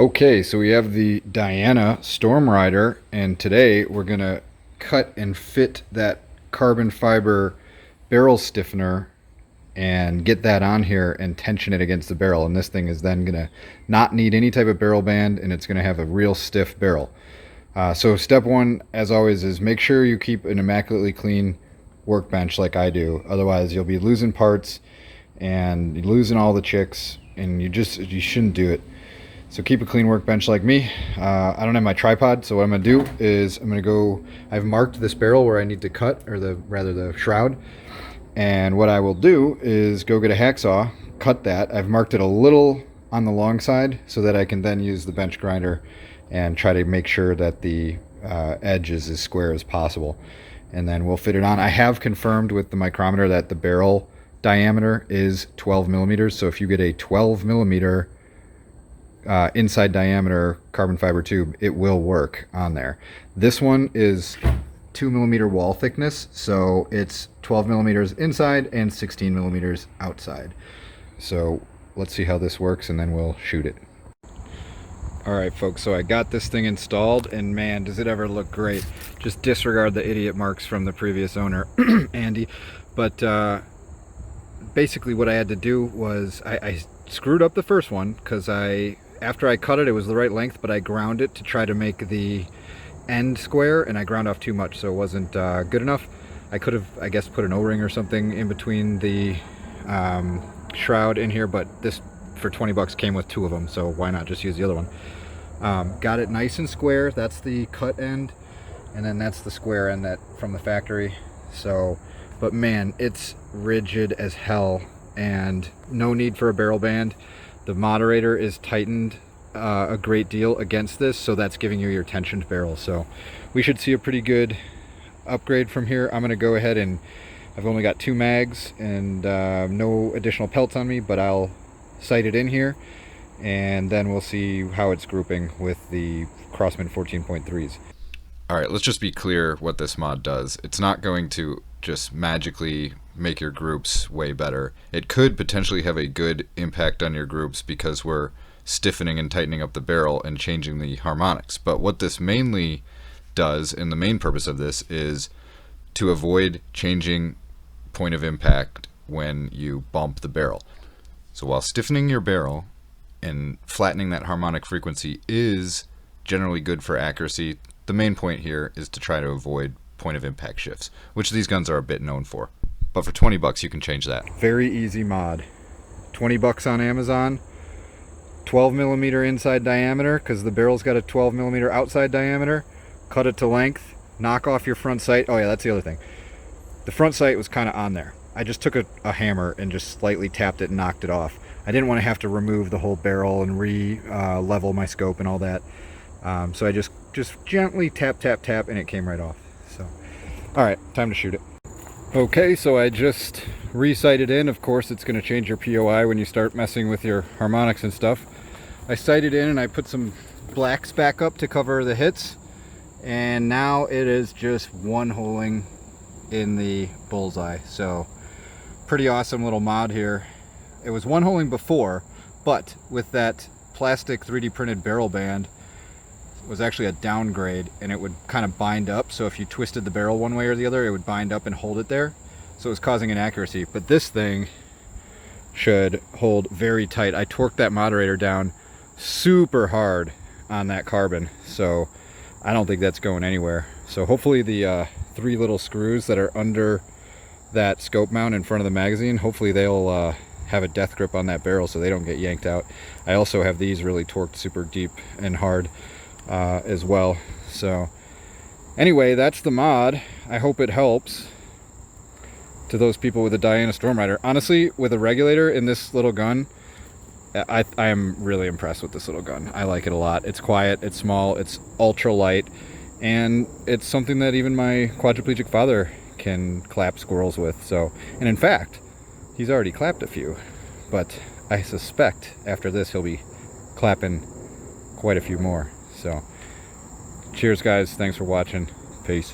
Okay, so we have the Diana Stormrider, and today we're gonna cut and fit that carbon fiber barrel stiffener and get that on here and tension it against the barrel. And this thing is then gonna not need any type of barrel band, and it's gonna have a real stiff barrel. So step one, as always, is make sure you keep an immaculately clean workbench like I do. Otherwise, you'll be losing parts and losing all the chicks, and you shouldn't do it. So keep a clean workbench like me. I don't have my tripod, so what I'm gonna do is I've marked this barrel where I need to cut, or the shroud. And what I will do is go get a hacksaw, cut that. I've marked it a little on the long side so that I can then use the bench grinder and try to make sure that the edge is as square as possible. And then we'll fit it on. I have confirmed with the micrometer that the barrel diameter is 12 millimeters. So if you get a 12 millimeter inside diameter carbon fiber tube, it will work on there. This one is 2 millimeter wall thickness, so it's 12 millimeters inside and 16 millimeters outside. So let's see how this works, and then we'll shoot it. All right, folks, so I got this thing installed, and man, does it ever look great. Just disregard the idiot marks from the previous owner, Andy. But basically what I had to do was I screwed up the first one because after I cut it, it was the right length, but I ground it to try to make the end square, and I ground off too much, so it wasn't good enough. I could have, I guess, put an O-ring or something in between the shroud in here, but this for 20 bucks came with 2 of them, so why not just use the other one. Got it nice and square. That's the cut end, and then that's the square end that from the factory. So, but man, it's rigid as hell, and no need for a barrel band. The moderator is tightened a great deal against this, so that's giving you your tensioned barrel. So we should see a pretty good upgrade from here. I'm going to go ahead, and I've only got 2 mags and no additional pelts on me, but I'll sight it in here, and then we'll see how it's grouping with the Crossman 14.3s. All right, let's just be clear what this mod does. It's not going to just magically make your groups way better. It could potentially have a good impact on your groups because we're stiffening and tightening up the barrel and changing the harmonics. But what this mainly does, and the main purpose of this, is to avoid changing point of impact when you bump the barrel. So while stiffening your barrel and flattening that harmonic frequency is generally good for accuracy, the main point here is to try to avoid point of impact shifts, which these guns are a bit known for. But for 20 bucks, you can change that. Very easy mod. 20 bucks on Amazon. 12 millimeter inside diameter, because the barrel's got a 12 millimeter outside diameter. Cut it to length. Knock off your front sight. Oh yeah, that's the other thing. The front sight was kind of on there. I just took a hammer and just slightly tapped it and knocked it off. I didn't want to have to remove the whole barrel and level my scope and all that. So I just gently tap, and it came right off. So, all right, time to shoot it. Okay, so I just re-sighted in. Of course, it's going to change your POI when you start messing with your harmonics and stuff. I sighted in and I put some blacks back up to cover the hits. And now it is just one-holing in the bullseye. So, pretty awesome little mod here. It was one-holing before, but with that plastic 3D printed barrel band, was actually a downgrade, and it would kind of bind up. So if you twisted the barrel one way or the other, it would bind up and hold it there. So it was causing inaccuracy. But this thing should hold very tight. I torqued that moderator down super hard on that carbon, so I don't think that's going anywhere. So hopefully the 3 little screws that are under that scope mount in front of the magazine, hopefully they'll have a death grip on that barrel so they don't get yanked out. I also have these really torqued super deep and hard as well. So anyway, that's the mod. I hope it helps to those people with a Diana Stormrider. Honestly, with a regulator in this little gun, I am really impressed with this little gun. I like it a lot. It's quiet, it's small, it's ultra light, and it's something that even my quadriplegic father can clap squirrels with. So, and in fact, he's already clapped a few, but I suspect after this he'll be clapping quite a few more. So, cheers guys, thanks for watching, peace.